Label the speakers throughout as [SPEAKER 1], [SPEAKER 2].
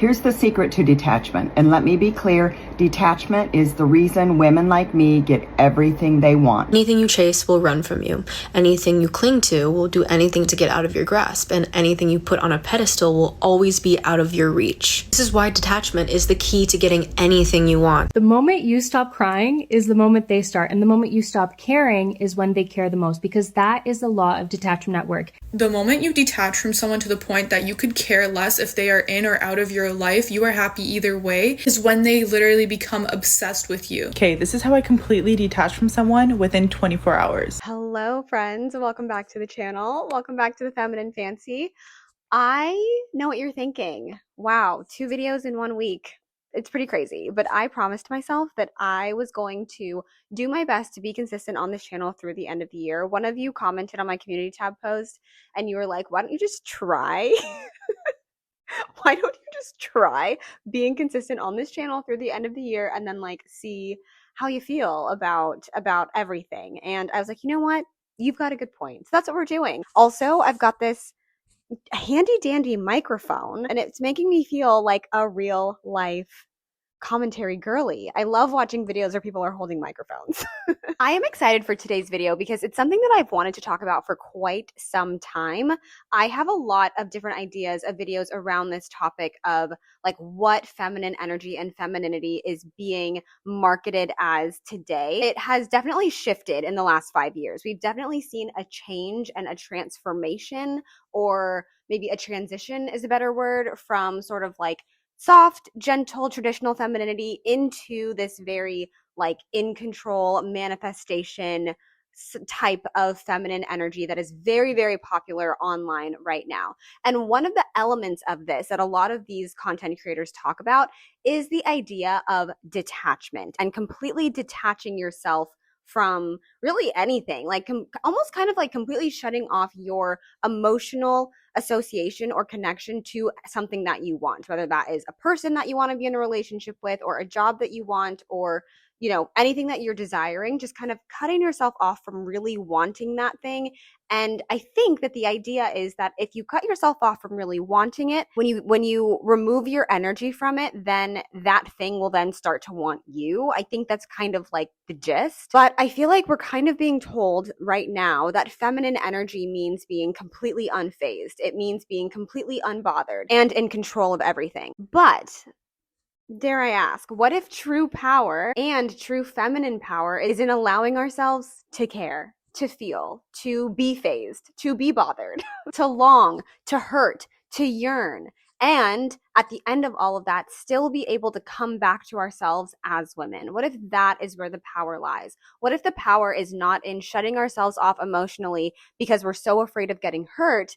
[SPEAKER 1] Here's the secret to detachment, and let me be clear, detachment is the reason women like me get everything they want.
[SPEAKER 2] Anything you chase will run from you. Anything you cling to will do anything to get out of your grasp, and anything you put on a pedestal will always be out of your reach. This is why detachment is the key to getting anything you want.
[SPEAKER 3] The moment you stop crying is the moment they start, and the moment you stop caring is when they care the most, because that is the law of detachment at work.
[SPEAKER 4] The moment you detach from someone to the point that you could care less if they are in or out of your life, you are happy either way, is when they literally become obsessed with you.
[SPEAKER 5] Okay, this is how I completely detach from someone within 24 hours.
[SPEAKER 6] Hello friends, welcome back to the channel. Welcome back to the Feminine Fancy. I know what you're thinking. Wow, 2 videos in 1 week. It's pretty crazy, but I promised myself that I was going to do my best to be consistent on this channel through the end of the year. One of you commented on my community tab post and you were like, why don't you just try? Why don't you just try being consistent on this channel through the end of the year and then like see how you feel about everything? And I was like, you know what? You've got a good point. So that's what we're doing. Also, I've got this handy dandy microphone and it's making me feel like a real life commentary girly. I love watching videos where people are holding microphones. I am excited for today's video because it's something that I've wanted to talk about for quite some time. I have a lot of different ideas of videos around this topic of like what feminine energy and femininity is being marketed as today. It has definitely shifted in the last 5 years. We've definitely seen a change and a transformation, or maybe a transition is a better word, from sort of like soft, gentle, traditional femininity into this very like in control manifestation type of feminine energy that is very, very popular online right now. And one of the elements of this that a lot of these content creators talk about is the idea of detachment and completely detaching yourself from really anything, like almost kind of like completely shutting off your emotional association or connection to something that you want, whether that is a person that you want to be in a relationship with, or a job that you want, or anything that you're desiring, just kind of cutting yourself off from really wanting that thing. And I think that the idea is that if you cut yourself off from really wanting it, when you remove your energy from it, then that thing will then start to want you. I think that's kind of like the gist. But I feel like we're kind of being told right now that feminine energy means being completely unfazed. It means being completely unbothered and in control of everything. But dare I ask, what if true power and true feminine power is in allowing ourselves to care, to feel, to be phased, to be bothered, to long, to hurt, to yearn, and at the end of all of that, still be able to come back to ourselves as women? What if that is where the power lies? What if the power is not in shutting ourselves off emotionally because we're so afraid of getting hurt,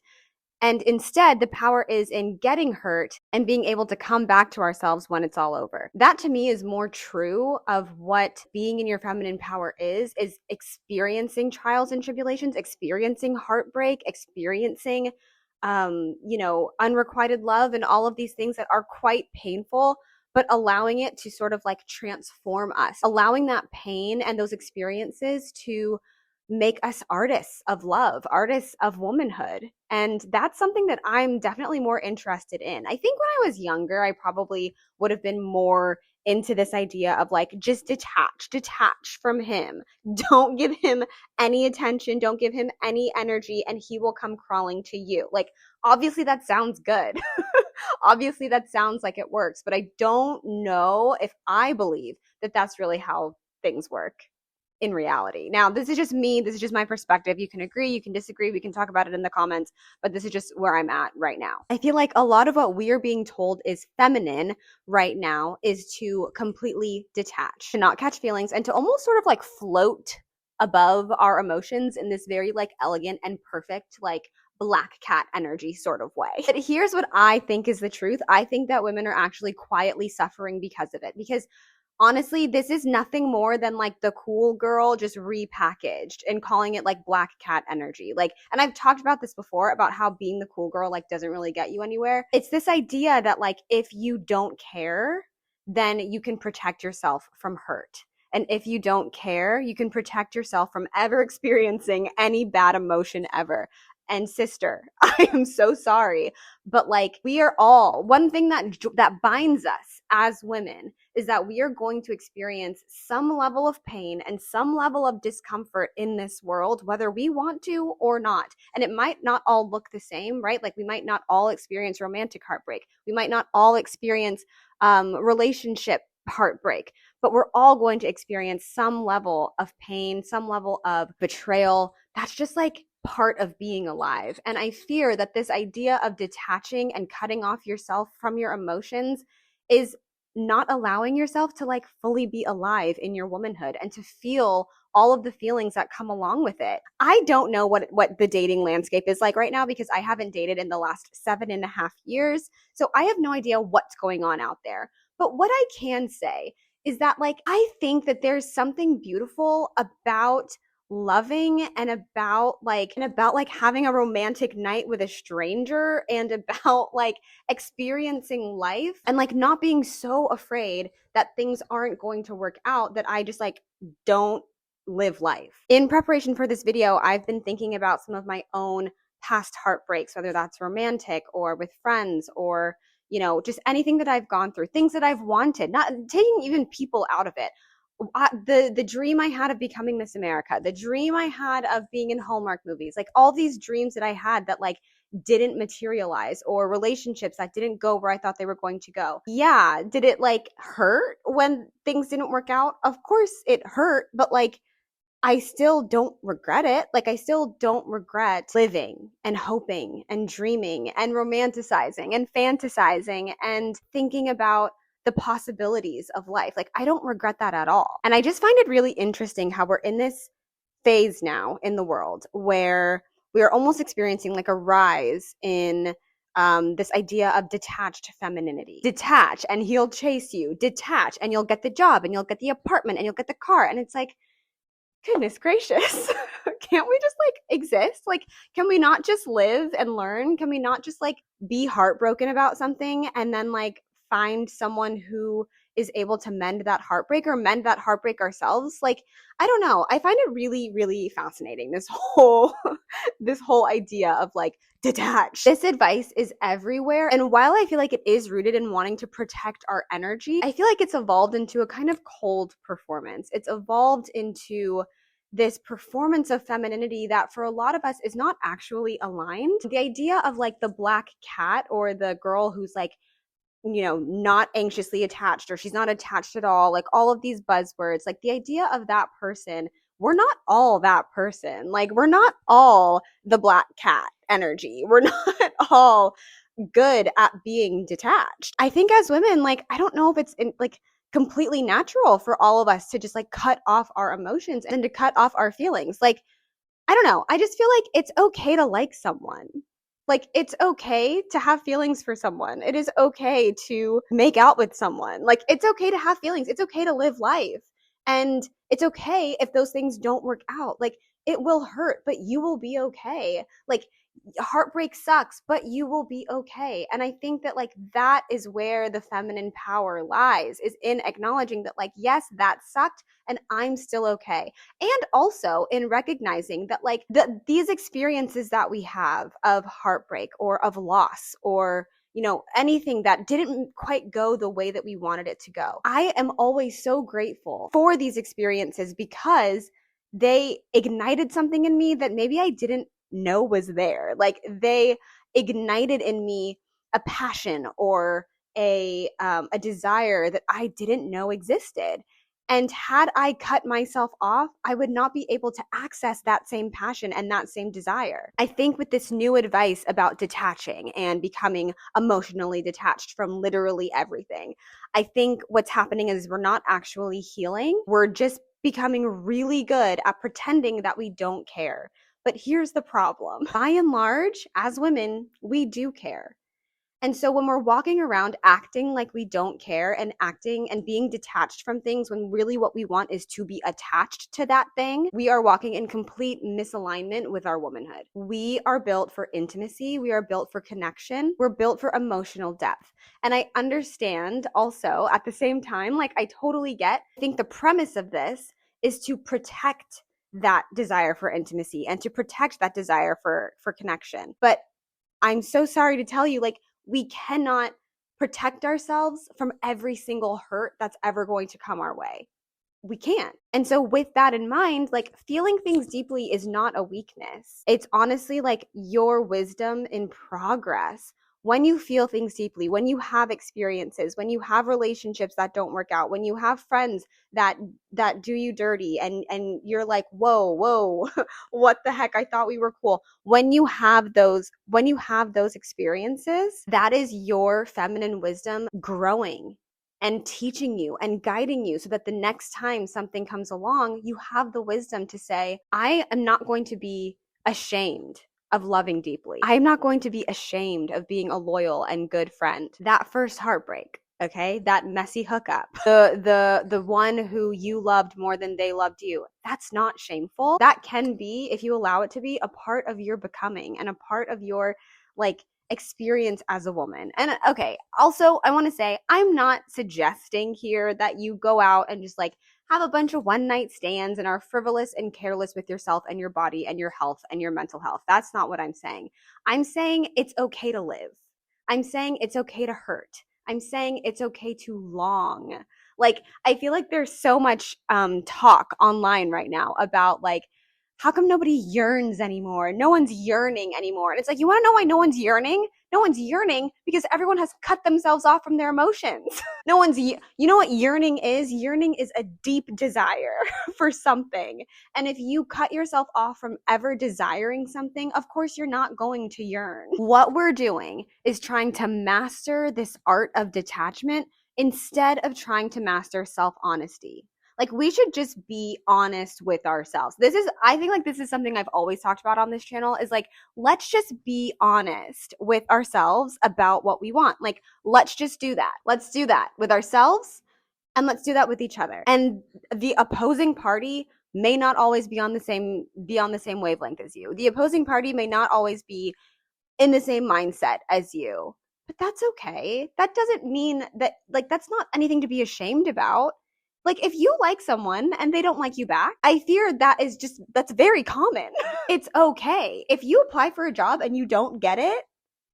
[SPEAKER 6] and instead, the power is in getting hurt and being able to come back to ourselves when it's all over? That to me is more true of what being in your feminine power is experiencing trials and tribulations, experiencing heartbreak, experiencing, unrequited love and all of these things that are quite painful, but allowing it to sort of like transform us, allowing that pain and those experiences to make us artists of love, artists of womanhood. And that's something that I'm definitely more interested in. I think when I was younger, I probably would have been more into this idea of like, just detach from him. Don't give him any attention. Don't give him any energy, and he will come crawling to you. Like, obviously that sounds good. Obviously that sounds like it works, but I don't know if I believe that that's really how things work in reality. Now, this is just me. This is just my perspective. You can agree, you can disagree. We can talk about it in the comments, but this is just where I'm at right now. I feel like a lot of what we are being told is feminine right now is to completely detach, to not catch feelings, and to almost sort of like float above our emotions in this very like elegant and perfect like black cat energy sort of way. But here's what I think is the truth. I think that women are actually quietly suffering because of it, because honestly, this is nothing more than like the cool girl just repackaged and calling it like black cat energy. Like, and I've talked about this before about how being the cool girl like doesn't really get you anywhere. It's this idea that like if you don't care, then you can protect yourself from hurt. And if you don't care, you can protect yourself from ever experiencing any bad emotion ever. and sister, I am so sorry. But like, we are all, one thing that binds us as women is that we are going to experience some level of pain and some level of discomfort in this world, whether we want to or not. And it might not all look the same, right? Like, we might not all experience romantic heartbreak. We might not all experience relationship heartbreak, but we're all going to experience some level of pain, some level of betrayal. That's just like part of being alive. And I fear that this idea of detaching and cutting off yourself from your emotions is not allowing yourself to like fully be alive in your womanhood and to feel all of the feelings that come along with it. I don't know what the dating landscape is like right now because I haven't dated in the last 7.5 years. So I have no idea what's going on out there. But what I can say is that like, I think that there's something beautiful about loving and about like having a romantic night with a stranger and about like experiencing life and like not being so afraid that things aren't going to work out that I just like don't live life. In preparation for this video, I've been thinking about some of my own past heartbreaks, whether that's romantic or with friends or, you know, just anything that I've gone through, things that I've wanted, not taking even people out of it. The dream I had of becoming Miss America, the dream I had of being in Hallmark movies, like all these dreams that I had that like didn't materialize, or relationships that didn't go where I thought they were going to go. Yeah, did it like hurt when things didn't work out? Of course it hurt, but like I still don't regret it. Like, I still don't regret living and hoping and dreaming and romanticizing and fantasizing and thinking about the possibilities of life. Like, I don't regret that at all. And I just find it really interesting how we're in this phase now in the world where we are almost experiencing like a rise in this idea of detached femininity. Detach and he'll chase you. Detach and you'll get the job and you'll get the apartment and you'll get the car. And it's like, goodness gracious. Can't we just like exist? Like, can we not just live and learn? Can we not just like be heartbroken about something and then like find someone who is able to mend that heartbreak or mend that heartbreak ourselves? Like, I don't know. I find it really, really fascinating, this whole idea of like detach. This advice is everywhere. And while I feel like it is rooted in wanting to protect our energy, I feel like it's evolved into a kind of cold performance. It's evolved into this performance of femininity that for a lot of us is not actually aligned. The idea of like the black cat or the girl who's like, you know, not anxiously attached or she's not attached at all, like all of these buzzwords, like the idea of that person, we're not all that person. Like, we're not all the black cat energy. We're not all good at being detached. I think as women, like, I don't know if it's like completely natural for all of us to just like cut off our emotions and to cut off our feelings. Like, I don't know. I just feel like it's okay to like someone. Like, it's okay to have feelings for someone. It is okay to make out with someone. Like, it's okay to have feelings. It's okay to live life. And it's okay if those things don't work out. Like, it will hurt, but you will be okay. Like, heartbreak sucks, but you will be okay. And I think that like that is where the feminine power lies, is in acknowledging that like, yes, that sucked and I'm still okay. And also in recognizing that like these experiences that we have of heartbreak or of loss or, you know, anything that didn't quite go the way that we wanted it to go, I am always so grateful for these experiences because they ignited something in me that maybe I didn't know was there. Like, they ignited in me a passion or a desire that I didn't know existed. And had I cut myself off, I would not be able to access that same passion and that same desire. I think with this new advice about detaching and becoming emotionally detached from literally everything, I think what's happening is we're not actually healing. We're just becoming really good at pretending that we don't care. But here's the problem. By and large, as women, we do care. And so when we're walking around acting like we don't care and acting and being detached from things when really what we want is to be attached to that thing, we are walking in complete misalignment with our womanhood. We are built for intimacy. We are built for connection. We're built for emotional depth. And I understand also at the same time, like I totally get, I think the premise of this is to protect that desire for intimacy and to protect that desire for connection. But I'm so sorry to tell you, like, we cannot protect ourselves from every single hurt that's ever going to come our way. We can't. And so with that in mind, like, feeling things deeply is not a weakness. It's honestly like your wisdom in progress. When you feel things deeply, when you have experiences, when you have relationships that don't work out, when you have friends that do you dirty and you're like, whoa, what the heck? I thought we were cool. When you have those experiences, that is your feminine wisdom growing and teaching you and guiding you so that the next time something comes along, you have the wisdom to say, I am not going to be ashamed of loving deeply. I'm not going to be ashamed of being a loyal and good friend. That first heartbreak, okay? That messy hookup, the one who you loved more than they loved you. That's not shameful. That can be, if you allow it to be, a part of your becoming and a part of your like experience as a woman. And okay, also I want to say, I'm not suggesting here that you go out and just like have a bunch of one night stands and are frivolous and careless with yourself and your body and your health and your mental health. That's not what I'm saying. I'm saying it's okay to live. I'm saying it's okay to hurt. I'm saying it's okay to long. Like, I feel like there's so much talk online right now about like, how come nobody yearns anymore? No one's yearning anymore. And it's like, you want to know why no one's yearning? No one's yearning because everyone has cut themselves off from their emotions. You know what yearning is? Yearning is a deep desire for something. And if you cut yourself off from ever desiring something, of course you're not going to yearn. What we're doing is trying to master this art of detachment instead of trying to master self-honesty. Like, we should just be honest with ourselves. I think like this is something I've always talked about on this channel, is like, let's just be honest with ourselves about what we want. Like, let's just do that. Let's do that with ourselves and let's do that with each other. And the opposing party may not always be on the same wavelength as you. The opposing party may not always be in the same mindset as you. But that's okay. That doesn't mean that, like, that's not anything to be ashamed about. Like, if you like someone and they don't like you back, I fear that's very common. It's okay. If you apply for a job and you don't get it,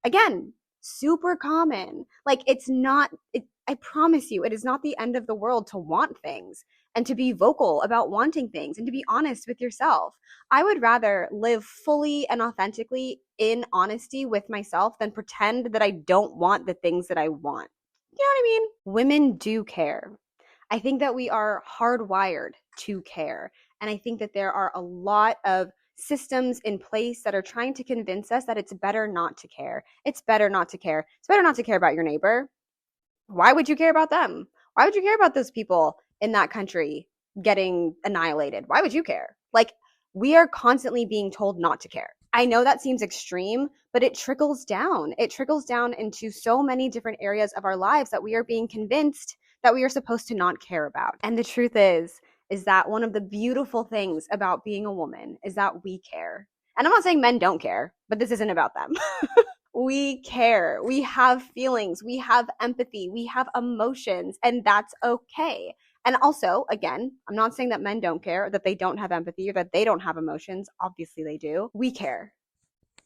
[SPEAKER 6] again, super common. Like, I promise you, it is not the end of the world to want things and to be vocal about wanting things and to be honest with yourself. I would rather live fully and authentically in honesty with myself than pretend that I don't want the things that I want. You know what I mean? Women do care. I think that we are hardwired to care. And I think that there are a lot of systems in place that are trying to convince us that it's better not to care. It's better not to care. It's better not to care about your neighbor. Why would you care about them? Why would you care about those people in that country getting annihilated? Why would you care? Like, we are constantly being told not to care. I know that seems extreme, but it trickles down. It trickles down into so many different areas of our lives that we are being convinced that we are supposed to not care about. And the truth is that one of the beautiful things about being a woman is that we care. And I'm not saying men don't care, but this isn't about them. We care. We have feelings. We have empathy. We have emotions, and that's okay. And also, again, I'm not saying that men don't care, or that they don't have empathy, or that they don't have emotions. Obviously they do. We care.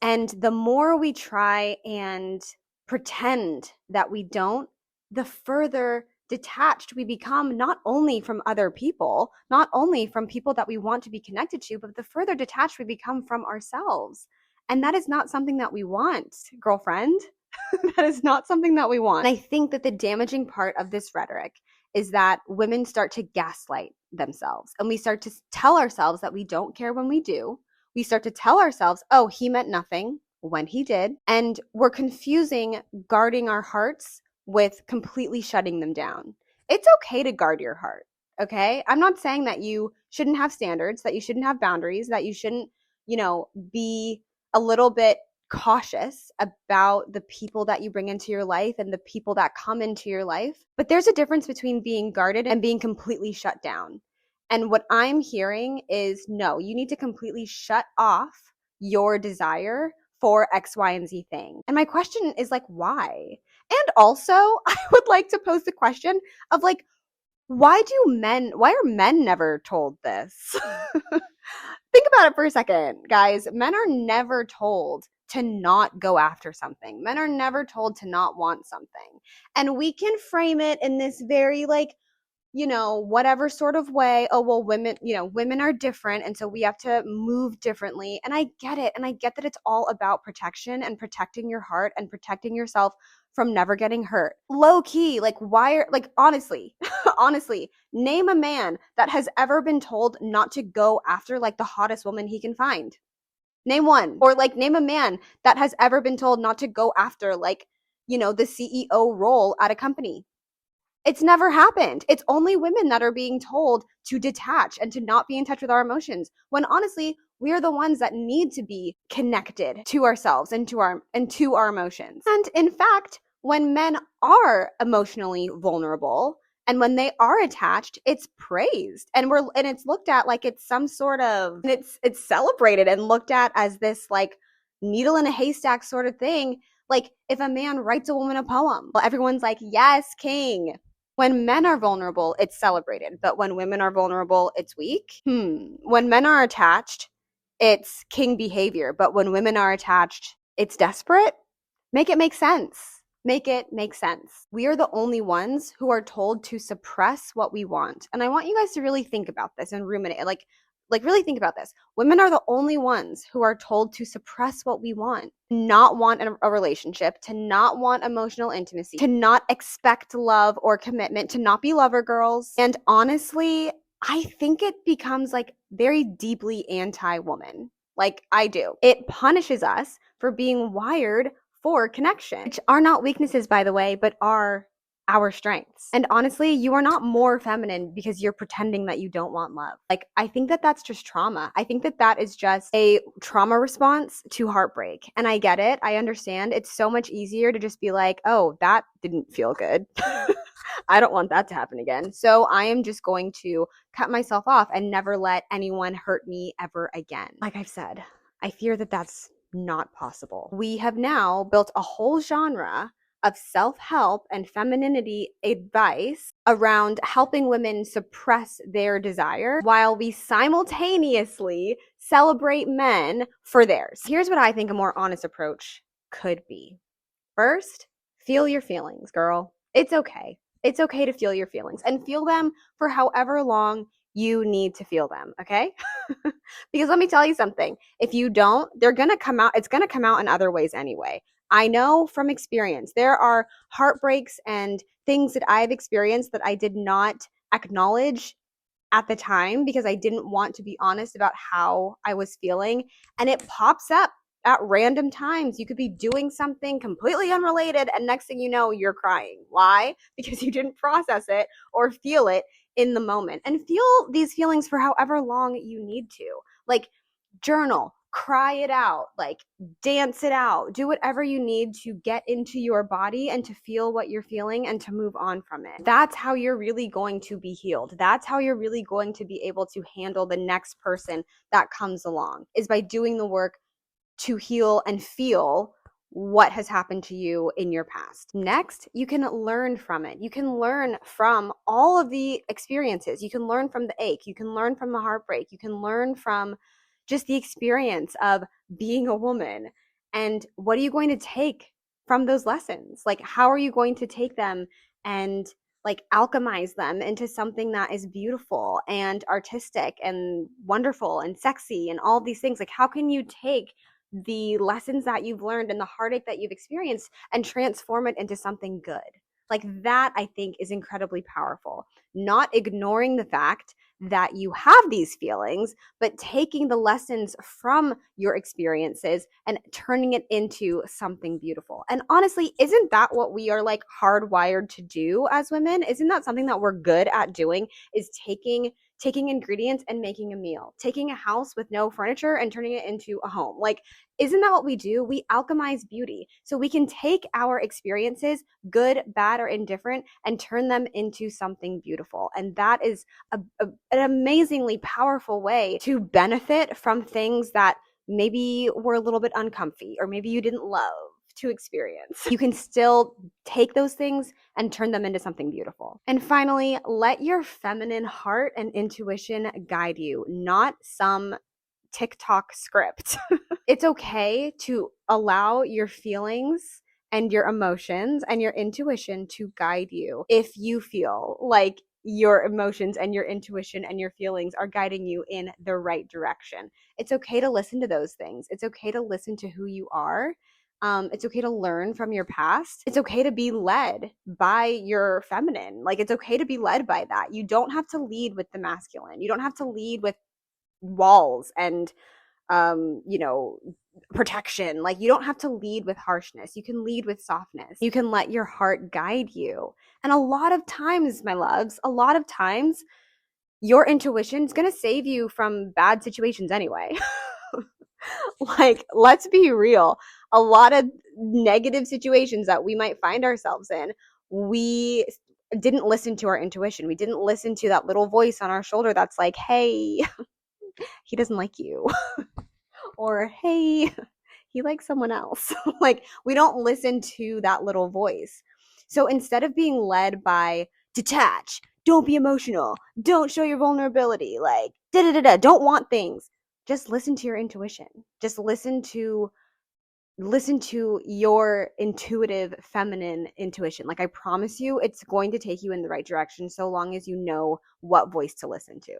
[SPEAKER 6] And the more we try and pretend that we don't, the further detached we become, not only from other people, not only from people that we want to be connected to, but the further detached we become from ourselves. And that is not something that we want, girlfriend. That is not something that we want. And I think that the damaging part of this rhetoric is that women start to gaslight themselves, and we start to tell ourselves that we don't care when we do. We start to tell ourselves, oh, he meant nothing when he did. And we're confusing guarding our hearts with completely shutting them down. It's okay to guard your heart, okay? I'm not saying that you shouldn't have standards, that you shouldn't have boundaries, that you shouldn't, be a little bit cautious about the people that you bring into your life and the people that come into your life. But there's a difference between being guarded and being completely shut down. And what I'm hearing is, no, you need to completely shut off your desire for X, Y, and Z thing. And my question is, like, why? And also, I would like to pose the question of, like, why are men never told this? Think about it for a second, guys. Men are never told to not go after something. Men are never told to not want something. And we can frame it in this very like, whatever sort of way. Oh, well, women are different. And so we have to move differently. And I get it. And I get that it's all about protection and protecting your heart and protecting yourself from never getting hurt. Low key, honestly, honestly, name a man that has ever been told not to go after like the hottest woman he can find. Name one. Or like name a man that has ever been told not to go after like, the CEO role at a company. It's never happened. It's only women that are being told to detach and to not be in touch with our emotions, when honestly, we are the ones that need to be connected to ourselves and to our emotions. And in fact, when men are emotionally vulnerable and when they are attached, it's praised and it's looked at like it's some sort of, it's celebrated and looked at as this like needle in a haystack sort of thing. Like if a man writes a woman a poem, well, everyone's like, yes, king. When men are vulnerable, it's celebrated. But when women are vulnerable, it's weak. When men are attached, it's king behavior. But when women are attached, it's desperate. Make it make sense. Make it make sense. We are the only ones who are told to suppress what we want. And I want you guys to really think about this and ruminate. Like really think about this. Women are the only ones who are told to suppress what we want, not want a relationship, to not want emotional intimacy, to not expect love or commitment, to not be lover girls. And honestly, I think it becomes like very deeply anti-woman. Like I do. It punishes us for being wired for connection, which are not weaknesses, by the way, but are our strengths. And honestly, you are not more feminine because you're pretending that you don't want love. Like, I think that that's just trauma. I think that that is just a trauma response to heartbreak. And I get it. I understand. It's so much easier to just be like, oh, that didn't feel good. I don't want that to happen again. So I am just going to cut myself off and never let anyone hurt me ever again. Like I've said, I fear that that's not possible. We have now built a whole genre of self-help and femininity advice around helping women suppress their desire while we simultaneously celebrate men for theirs. Here's what I think a more honest approach could be. First, feel your feelings, girl. It's okay. It's okay to feel your feelings and feel them for however long you need to feel them, okay? Because let me tell you something. If you don't, they're going to come out. It's going to come out in other ways anyway. I know from experience, there are heartbreaks and things that I've experienced that I did not acknowledge at the time because I didn't want to be honest about how I was feeling. And it pops up at random times. You could be doing something completely unrelated and next thing you know, you're crying. Why? Because you didn't process it or feel it in the moment. And feel these feelings for however long you need to. Like journal, cry it out, like dance it out, do whatever you need to get into your body and to feel what you're feeling and to move on from it. That's how you're really going to be healed. That's how you're really going to be able to handle the next person that comes along, is by doing the work to heal and feel what has happened to you in your past. Next, you can learn from it. You can learn from all of the experiences. You can learn from the ache. You can learn from the heartbreak. You can learn from just the experience of being a woman. And what are you going to take from those lessons? Like, how are you going to take them and like alchemize them into something that is beautiful and artistic and wonderful and sexy and all these things? Like, how can you take the lessons that you've learned and the heartache that you've experienced and transform it into something good? Like that, I think, is incredibly powerful. Not ignoring the fact that you have these feelings, but taking the lessons from your experiences and turning it into something beautiful. And honestly, isn't that what we are like hardwired to do as women? Isn't that something that we're good at doing, is taking ingredients and making a meal, taking a house with no furniture and turning it into a home? Like, isn't that what we do? We alchemize beauty. So we can take our experiences, good, bad, or indifferent, and turn them into something beautiful. And that is an amazingly powerful way to benefit from things that maybe were a little bit uncomfy or maybe you didn't love to experience. You can still take those things and turn them into something beautiful. And finally, let your feminine heart and intuition guide you, not some TikTok script. It's okay to allow your feelings and your emotions and your intuition to guide you if you feel like your emotions and your intuition and your feelings are guiding you in the right direction. It's okay to listen to those things. It's okay to listen to who you are. It's okay to learn from your past. It's okay to be led by your feminine. Like, it's okay to be led by that. You don't have to lead with the masculine. You don't have to lead with walls and, protection. Like, you don't have to lead with harshness. You can lead with softness. You can let your heart guide you. And a lot of times, my loves, a lot of times, your intuition is going to save you from bad situations anyway. Like, let's be real. A lot of negative situations that we might find ourselves in, we didn't listen to our intuition. We didn't listen to that little voice on our shoulder that's like, hey, he doesn't like you. Or, hey, he likes someone else. Like, we don't listen to that little voice. So instead of being led by detach, don't be emotional, don't show your vulnerability, like, don't want things, just listen to your intuition. Just listen to your intuitive feminine intuition. Like, I promise you, it's going to take you in the right direction so long as you know what voice to listen to.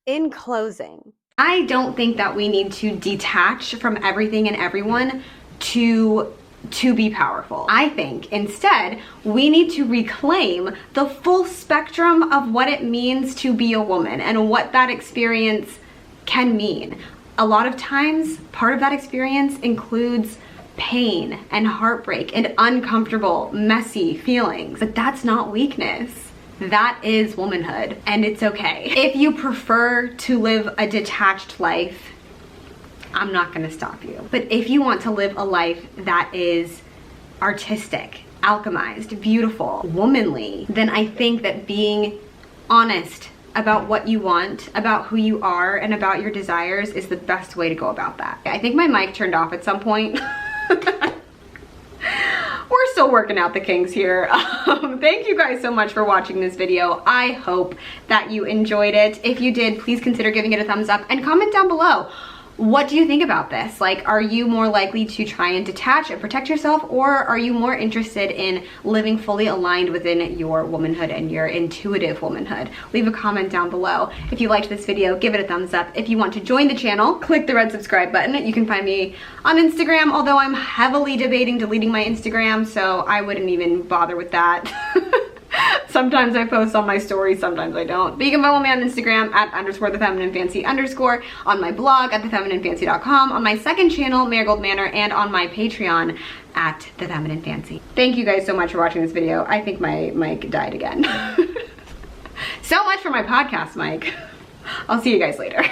[SPEAKER 6] In closing, I don't think that we need to detach from everything and everyone to be powerful. I think instead we need to reclaim the full spectrum of what it means to be a woman and what that experience can mean. A lot of times, part of that experience includes pain and heartbreak and uncomfortable, messy feelings. But that's not weakness. That is womanhood, and it's okay. If you prefer to live a detached life, I'm not gonna stop you. But if you want to live a life that is artistic, alchemized, beautiful, womanly, then I think that being honest about what you want, about who you are, and about your desires is the best way to go about that. I think my mic turned off at some point. We're still working out the kinks here. Thank you guys so much for watching this video. I hope that you enjoyed it. If you did, please consider giving it a thumbs up and comment down below. What do you think about this? Like, are you more likely to try and detach and protect yourself, or are you more interested in living fully aligned within your womanhood and your intuitive womanhood? Leave a comment down below. If you liked this video, give it a thumbs up. If you want to join the channel, click the red subscribe button. You can find me on Instagram, although I'm heavily debating deleting my Instagram, so I wouldn't even bother with that. Sometimes I post on my stories, sometimes I don't. But you can follow me on Instagram at _thefemininefancy_, on my blog at thefemininefancy.com, on my second channel, Marigold Manor, and on my Patreon at The Feminine Fancy. Thank you guys so much for watching this video. I think my mic died again. So much for my podcast mic. I'll see you guys later.